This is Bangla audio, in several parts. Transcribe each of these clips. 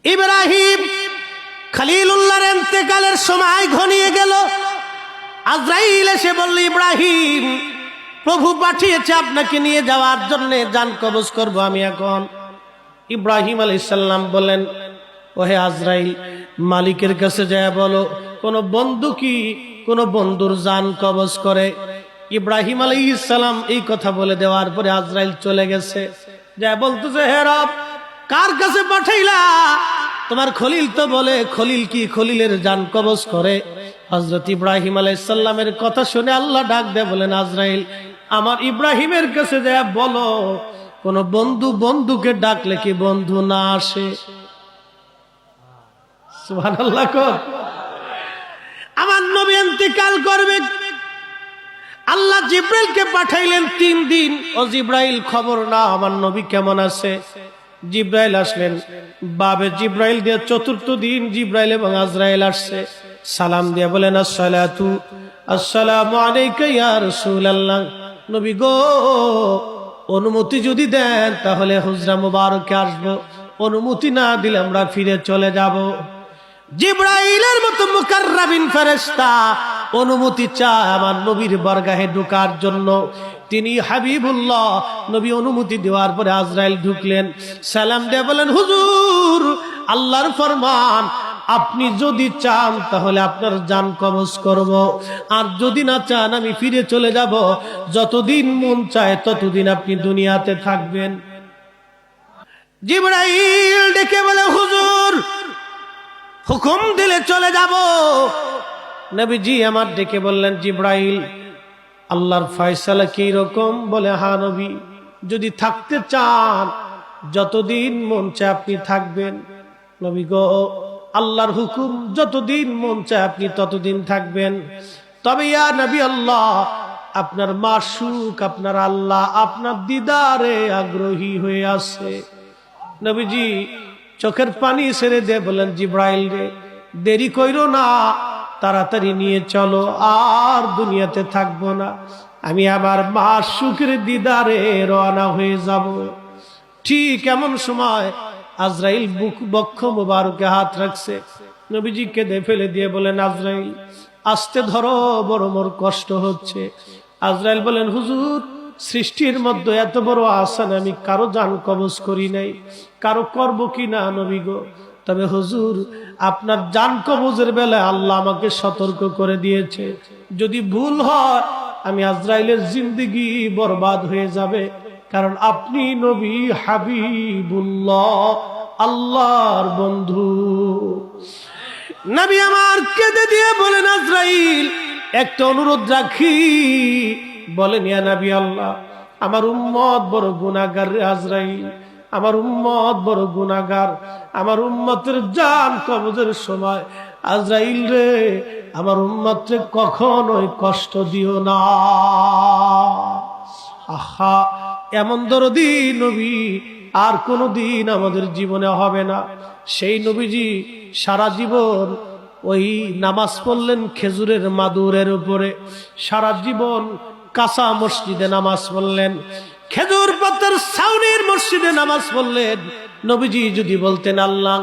ইব্রাহিম খলিলুল্লাহর ইন্তেকালের সময় ঘনিয়ে গেল। আজরাইল এসে বলল, ইব্রাহিম, প্রভু পাঠিয়েছে আপনাকে নিয়ে যাওয়ার জন্য, জান কবজ করব আমি এখন। ইব্রাহিম আলাইহিস সালাম বলেন, ওহে আজরাইল, মালিকের কাছে যায় বলো কোন বন্ধু কি কোন বন্ধুর জান কবজ করে। ইব্রাহিম আলাইহিস সালাম এই কথা বলে দেওয়ার পরে আজরাইল চলে গেছে। যা বলতেছে, হে রব, কার কাছে পাঠাইলা? তোমার খলিল তো বলে, খলিল কি খলিলের জান কবজ করে? হযরত ইব্রাহিম আলাইহিস সালামের কথা শুনে আল্লাহ ডাক দেয়, বলেন, আজরাইল, আমার ইব্রাহিমের কাছে যায় বলো কোন বন্ধু বন্ধুকে ডাকলে কি বন্ধু না আসে? সুবহানাল্লাহ। আমার নবী ইন্তেকাল করবে, আল্লাহ জিব্রাইলকে পাঠাইলেন 3 দিন। ও জিব্রাইল, খবর না আমার নবী কেমন আছে? জিব্রাইল আসলেন, বাবে জিব্রাইল দিয়ে 4th দিন জিব্রাইল এবং আজরাইল আসছে। সালাম দিয়ে বলেন, আসসালামু আলাইকা ইয়া রাসূলুল্লাহ। নবী গো, অনুমতি যদি দেন তাহলে হুজরা মুবারকে আসবো, অনুমতি না দিলে আমরা ফিরে চলে যাব। জিব্রাইলের মতো মুকাররাবিন ফেরেশতা অনুমতি চায় আমার নবীর বরগাহে ঢোকার জন্য। তিনি হাবিবুল্লাহ। নবী অনুমতি দেওয়ার পরে আজরাইল ঢুকলেন। সালাম দিয়ে বলেন, হুজুর, আল্লাহর ফরমান, আপনি যদি চান তাহলে আপনার জান কবজ করব, আর যদি না চান আমি ফিরে চলে যাব। যতদিন মন চায় ততদিন আপনি দুনিয়াতে থাকবেন। জিব্রাইল ডেকে বলে, হুজুর, হুকুম দিলে চলে যাব। নবীজি আমার ডেকে বললেন, জিব্রাইল, আল্লাহর ফয়সালা কি রকম? বলে, হ্যাঁ নবী, যদি থাকতে চান যতদিন মন চায় আপনি থাকবেন। নবী গো, আল্লাহর হুকুম, যতদিন মন চায় আপনি ততদিন থাকবেন। তবে ইয়া নবী আল্লাহ, আপনার মাশুক, আপনার আল্লাহ আপনার দিদারে আগ্রহী হয়ে আছে। নবীজি চোখের পানি ছেড়ে দিয়ে বলেন, জিব্রাইল রে, দেরি কইরো না, তাড়াতাড়ি নিয়ে চলো, আর দুনিয়াতে থাকবো না, আমি আমার মাশুকের দিদারে রওনা হয়ে যাব। ঠিক এমন সময় আজরাইল বক্ষ মোবারকে হাত রাখছে। নবীজি কেঁদে ফেলে দিয়ে বলেন, আজরাইল, আস্তে ধরো, বড় মোর কষ্ট হচ্ছে। আজরাইল বলেন, হুজুর, সৃষ্টির মধ্যে এত বড় আসান আমি কারো জান কবজ করি নাই, কারো করব কি না নবী গো। তবে হুজুর, আপনার জান কবজের বেলায় আল্লাহ আমাকে সতর্ক করে দিয়েছে, যদি ভুল হয় আমি আজরাইলের জিন্দেগি বরবাদ হয়ে যাবে, কারণ আপনি নবী হাবিবুল্লাহ, আল্লাহর বন্ধু। নবী আমার কেঁদে দিয়ে বলেন, আজরাইল, একটা অনুরোধ রাখি। বলেন, ইয়া নবী আল্লাহ, আমার উম্মত বড় গুনাহগার রে আজরাইল, আমার উম্মত বড় গুনাহগার। আমার উম্মতের জান কবজের সময় আজরাইল রে, আমার উম্মতকে কখনোই কষ্ট দিও না। আহা, এমন দরদি নবী আর কোনদিন আমাদের জীবনে হবে না। সেই নবীজি সারা জীবন ওই নামাজ পড়লেন খেজুরের মাদুরের উপরে, সারা জীবন কাঁচা মসজিদে নামাজ পড়লেন, খেজুর পাতার ছাউনির মসজিদে নামাজ পড়লেন। নবীজি যদি বলতেন, আল্লাহ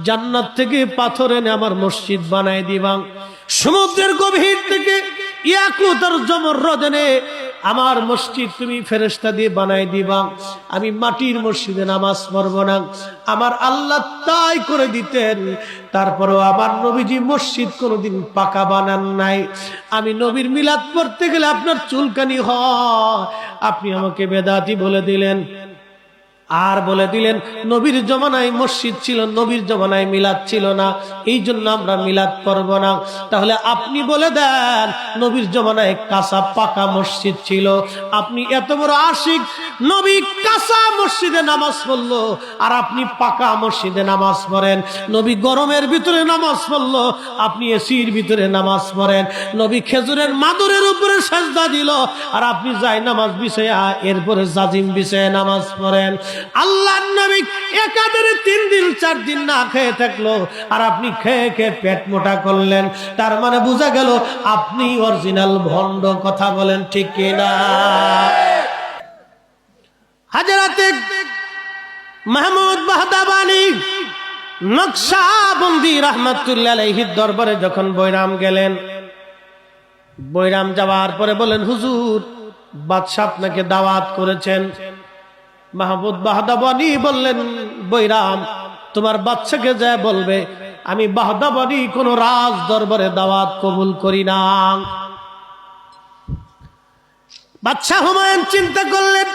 জান্নাত থেকে পাথর এনে আমার মসজিদ বানায় দিবা, সমুদ্রের গভীর থেকে ইয়াকুত আর জমররদ এনে আমার মসজিদ তুমি ফেরেশতা দিয়ে বানায় দিবা, আমি মাটির মসজিদে নামাজ পড়ব না, আমার আল্লাহ তাই করে দিতেন। তারপরেও আমার নবীজি মসজিদ কোনোদিন পাকা বানান নাই। আমি নবীর মিলাদ পড়তে গেলে আপনার চুলকানি হয়, আপনি আমাকে বেদাতি বলে দিলেন। আর বলে দিলেন নবীর জমানায় মসজিদ ছিল, নবীর জমানায় মিলাদ ছিল না, এই জন্য আমরা মিলাদ পড়ব না। তাহলে আপনি বলে দেন নবীর জমানায় কাঁচা পাকা মসজিদ ছিল, আপনি এত বড় আশিক, নবী কাঁচা মসজিদে নামাজ পড়লো আর আপনি পাকা মসজিদে নামাজ পড়েন। নবী গরমের ভিতরে নামাজ পড়লো, আপনি এসির ভিতরে নামাজ পড়েন। নবী খেজুরের মাদুরের উপরে সাজদা দিল আর আপনি যাই নামাজ বিছায়া এরপরে জাজিম বিছায়া নামাজ পড়েন। আল্লাহর নবী একাধারে 3 দিন 4 দিন না খেয়ে থাকলো আর আপনি খেয়ে খেয়ে পেট মোটা করলেন। তার মানে বোঝা গেল আপনি অরিজিনাল ভণ্ড। কথা বলেন ঠিক কিনা? হযরতে মাহমুদ বাহদাবানী নকশবন্দি রাহমাতুল্লাহ আলাইহির দরবারে যখন বৈরাম গেলেন, বৈরাম যাওয়ার পরে বলেন, হুজুর বাদশা আপনাকে দাওয়াত করেছেন। মাহমুদ বাহদাবনী বললেন, বৈরাম তোমার বাদশাকে যায় বলবে আমি বাহদাবনী কোন রাজ দরবারে দাওয়াত কবুল করি না। বাদশা হুমায়ুন চিন্তা করলেন,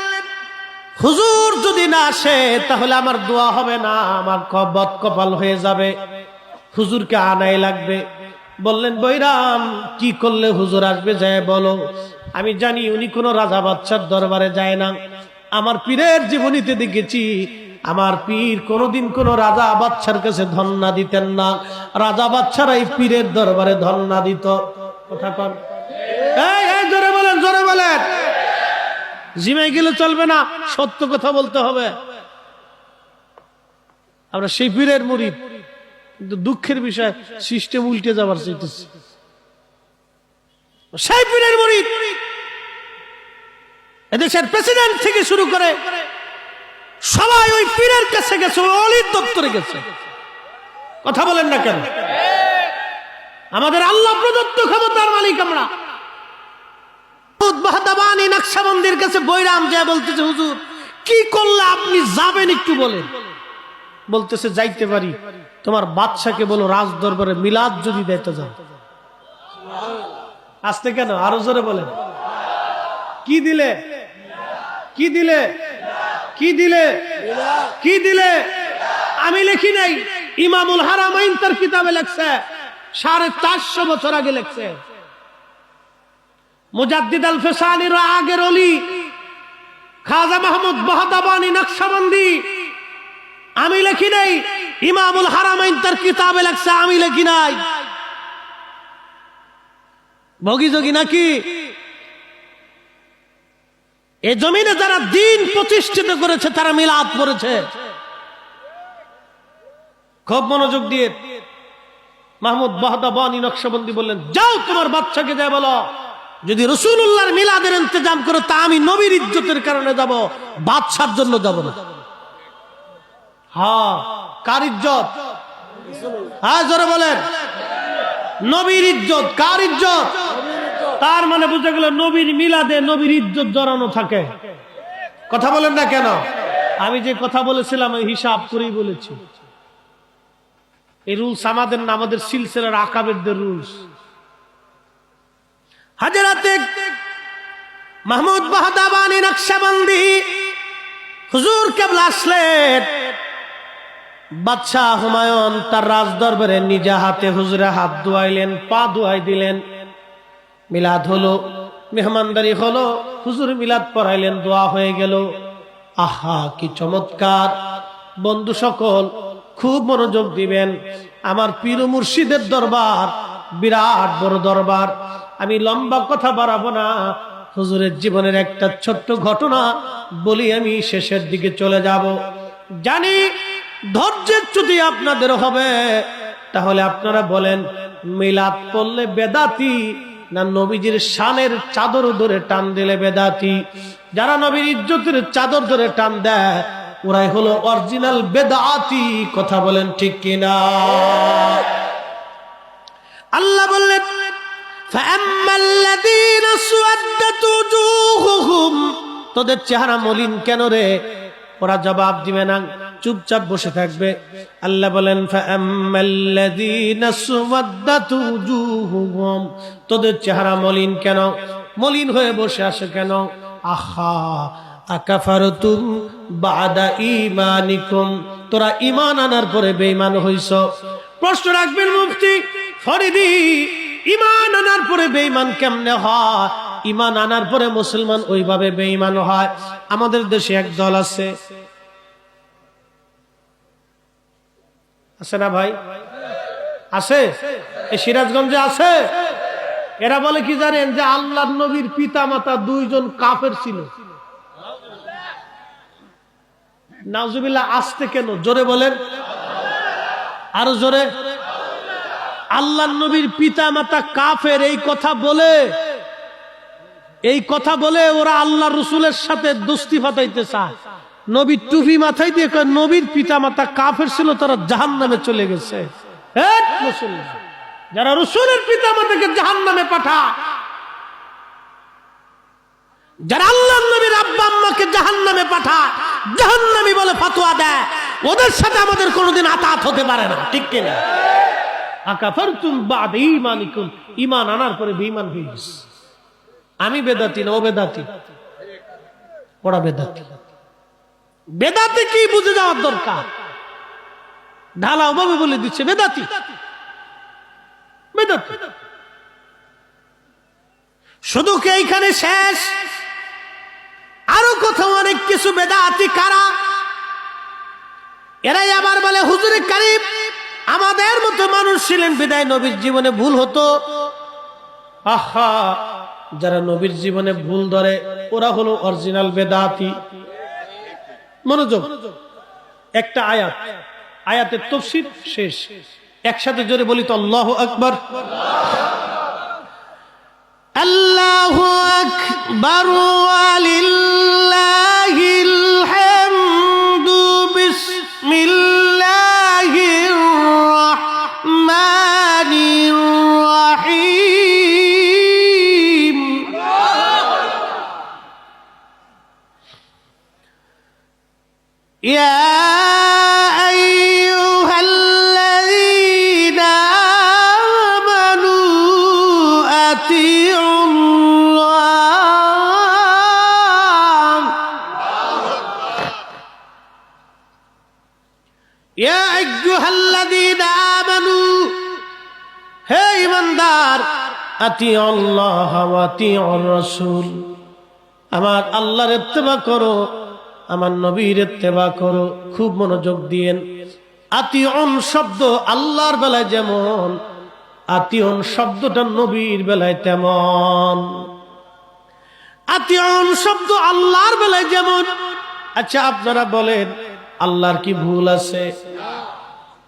হুজুর যদি না আসে তাহলে আমার দোয়া হবে না, আমার বদ কপাল হয়ে যাবে, হুজুরকে আনাই লাগবে। বললেন, বৈরাম কি করলে হুজুর আসবে যায় বলো। আমি জানি উনি কোন রাজা বাদশার দরবারে যায় না। আমার পীরের জীবনীতে দেখেছি আমার পীর কোনদিন কোন রাজা বাদশার কাছে ধন্না দিতেন না, রাজা বাদশারাই পীরের দরবারে ধন্না দিত। কথা কন, এই জোরে বলেন, জোরে বলেন। জিমাই গেলে চলবে না, সত্য কথা বলতে হবে। আমরা সেই পীরের মুরিদ, কিন্তু দুঃখের বিষয় সিস্টেম উল্টে যাবার চাইতেছে। সেই পীরের মুরিদ এদেশের প্রেসিডেন্ট থেকে শুরু করে সবাই ওই পীরের কাছে গেছে, ওই অলির দপ্তরে গেছে। কথা বলেন না কেন? আমাদের আল্লাহ প্রদত্ত ক্ষমতার মালিক আমরা। বাহদাবানী নকশবন্দির কাছে বৈরাম যায় বলতেছে, হুজুর কি করলে আপনি যাবেন একটু বলেন। বলতেছে, যাইতে পারি, তোমার বাদশাকে বলো রাজ দরবারে মিলাদ যদি দিতে যাও। আসতে কেন, আরো জোরে বলেন। কি দিলে, কি দিলে, কি দিলে, কি দিলে? আমি লিখি নাই, ইমামুল হারামাইন তার কিতাবে লেখছে, 450 বছর আগে লেখছে। মুজাদ্দিদ আল ফিসানির আগের ওলি খাজা মাহমুদ বাহদাবানী নকশবন্দি। আমি লিখি নাই, ইমামুল হারামাইন তার কিতাবে লেখছে, আমি লিখি নাই। ভগি যোগী নাকি? এই জমিনে যারা দিন প্রতিষ্ঠিত করেছে তারা মিলাদ করেছে। খুব মনোযোগ দিয়ে মাহমুদ বাহদাবানী নকশবন্দি বললেন, যাও তোমার বাদশাকে যায় বলো যদি রাসূলুল্লাহর মিলাদের ইন্তজাম করো তা আমি নবীর ইজ্জতের কারণে যাব, বাদশার জন্য যাব না। হ্যাঁ, কার ইজ্জত? হ্যাঁ জোরে বলেন। নবীর ইজ্জত। কার ইজ্জত? তার মানে বুঝে গেল নবীর মিলাদে নবীর ইজ্জত জড়ানো থাকে। কথা বলেন না কেন? আমি যে কথা বলেছিলাম এই হিসাব করেই বলেছি। এই রুলস আমাদের না, আমাদের সিলসিলার আকাবেরদের রুলস। হযরতে মাহমুদ বাহদাবানী নকশবন্দি হুজুর কেবলা আসলেন। বাদশাহ হুমায়ুন তার রাজ দরবারে নিজে হাতে হুজুরে হাত ধোয়াইলেন, পা ধোয়াই দিলেন। মিলাদ হলো, মেহমানদারি হলো, হুজুর মিলাদ পড়াইলেন, দোয়া হয়ে গেল। আহা কি চমৎকার! বন্ধু সকল খুব মনোযোগ দিবেন। আমার পীর মুর্শিদের দরবার বিরাট বড় দরবার। আমি লম্বা কথা বাড়াবো না, হুজুরের জীবনের একটা ছোট্ট ঘটনা বলি, আমি শেষের দিকে চলে যাব। জানি ধৈর্যের চ্যুতি আপনাদের হবে, তাহলে আপনারা বলেন মিলাদ পড়লে বেদাতি না নবীজির শানের চাদর ধরে টান দিলে বেদাতি? যারা নবীর ইজ্জতের চাদর ধরে টান দেয় ওরাই হলো অরিজিনাল বেদাতি। কথা বলেন ঠিক কিনা? আল্লাহ বললেন, ফাআম্মাল্লাযীনা সুওয়াদ্দাত ওজুহুহুম, তোদের চেহারা মলিন কেন রে? ওরা জবাব দিবে না, চুপচাপ বসে থাকবে। আল্লাহ বলেন, ফাআম্মাল্লাযীনা সুওয়াদ্দাত ওজুহুহুম, তোদের চেহারা মলিন কেন? মলিন হয়ে বসে আসে কেন? আহা আকাফারতুম বাদা ঈমানিকুম, তোরা ঈমান আনার পরে বেঈমান হইছ। প্রশ্ন রাখবেন মুফতি ফরিদি, ঈমান আনার পরে বেঈমান কেমনে হয়? ঈমান আনার পরে মুসলমান ওইভাবে বেঈমান হয়। আমাদের দেশে এক দল আছে, আছে না ভাই? আছে, এই সিরাজগঞ্জে আছে। এরা বলে কি জানেন, যে আল্লাহর নবীর পিতা মাতা দুইজন কাফের ছিল। নাউজুবিল্লাহ। আসতে কেন? জোরে বলেন, আরো জোরে। আল্লাহর নবীর পিতা মাতা কাফের এই কথা বলে, এই কথা বলে ওরা আল্লাহ রসুলের সাথে দোস্তি ফাটাইতে চায়। নবীর টুপি মাথায় দিয়ে কয় নবীর পিতা মাতা কাফের ছিল, তারা জাহান্নামে চলে গেছে। যারা রসুলের পিতা মাতাকে জাহান্নামে পাঠায়, যারা আল্লাহর নবীর আব্বা আম্মাকে জাহান্নামে পাঠায়, জাহান্নামী বলে ফতোয়া দেয়, ওদের সাথে আমাদের কোনোদিন আতাত হতে পারে না, ঠিক কিনা? আকাফারতুম বা'দা ঈমানিকুম, ঈমান আনার পরে বেঈমান হয়ে গেছে। আমি বেদাতি না, ও বেদাতি, ওরা বেদাতি। বেদাতি কি বুঝে যাওয়ার দরকার, ঢালাও ভাবে বলে দিচ্ছে বেদাতি বেদাতি। শুধু কি এইখানে শেষ? আরো কোথাও অনেক কিছু বেদাতি। কারা? এরাই আবার বলে হুজুরে কারিম আমাদের মতো মানুষ ছিলেন বিদায় নবীর জীবনে ভুল হতো। আহা, যারা নবীর জীবনে ভুল ধরে ওরা হলো অরিজিনাল বেদাতি। মনোযোগ, একটা আয়াত, আয়াতের তাফসীর শেষ, একসাথে জোরে বলি তো আল্লাহু আকবার। আল্লাহু আকবার ওয়ালিল্লাহিল হামদু। বিসমিল্লাহির রাহমানির রাহিম। ইয়া হে ঈমানদার, আতিউল্লাহ ওয়া আতিউর রাসূল, আমার আল্লাহর ইত্তেবা করো, আমার নবীর ইত্তেবা করো। খুব মনোযোগ দিয়েন। আতিউন শব্দ আল্লাহর বেলায় যেমন, আতিউন শব্দটা নবীর বেলায় তেমন। আতিউন শব্দ আল্লাহর বেলায় যেমন। আচ্ছা আপনারা বলেন আল্লাহর কি ভুল আছে?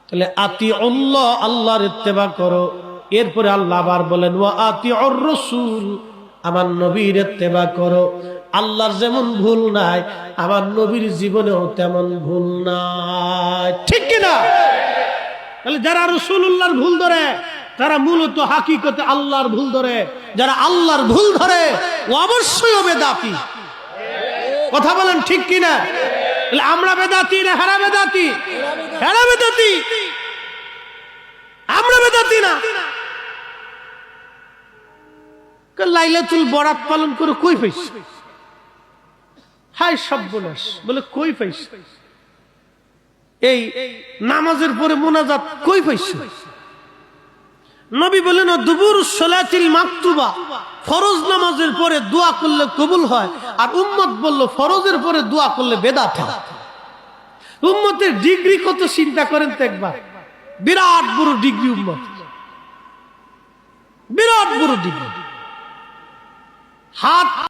তাহলে আতিউল্লাহ, আল্লাহর ইত্তেবা করো। এরপরে আল্লাহ আবার বলেন ওয়া আতিউর রাসূল, আমার নবীর ইত্তেবা করো। আল্লাহর যেমন ভুল নাই, আমার নবীর জীবনেও তেমন ভুল নাই, ঠিক কিনা? তাহলে যারা রাসূলুল্লাহর ভুল ধরে তারা মূলত হাকিকতে আল্লাহর ভুল ধরে। যারা আল্লাহর ভুল ধরে ও অবশ্যই বেদাতি। কথা বলেন ঠিক কিনা? আমরা বেদাতি না হেরা বেদাতি? হেরা বেদাতি, আমরা বেদাতি না। লাইলাতুল বরাত পালন করে কই পাইছে? হায় সর্বনাশ, বলে কই পাইছে? এই নামাজের পরে মোনাজাত কই পাইছে? নবী বলেন দুবুরুস সালাতিল মাকতুবা, ফরজ নামাজের পরে দোয়া করলে কবুল হয়। আর উম্মত বলল ফরজের পরে দোয়া করলে বেদাত হয়। উম্মতের ডিগ্রি কত চিন্তা করেন তো একবার। বিরাট বড় ডিগ্রি উম্মত, বিরাট বড় ডিগ্রি। হাত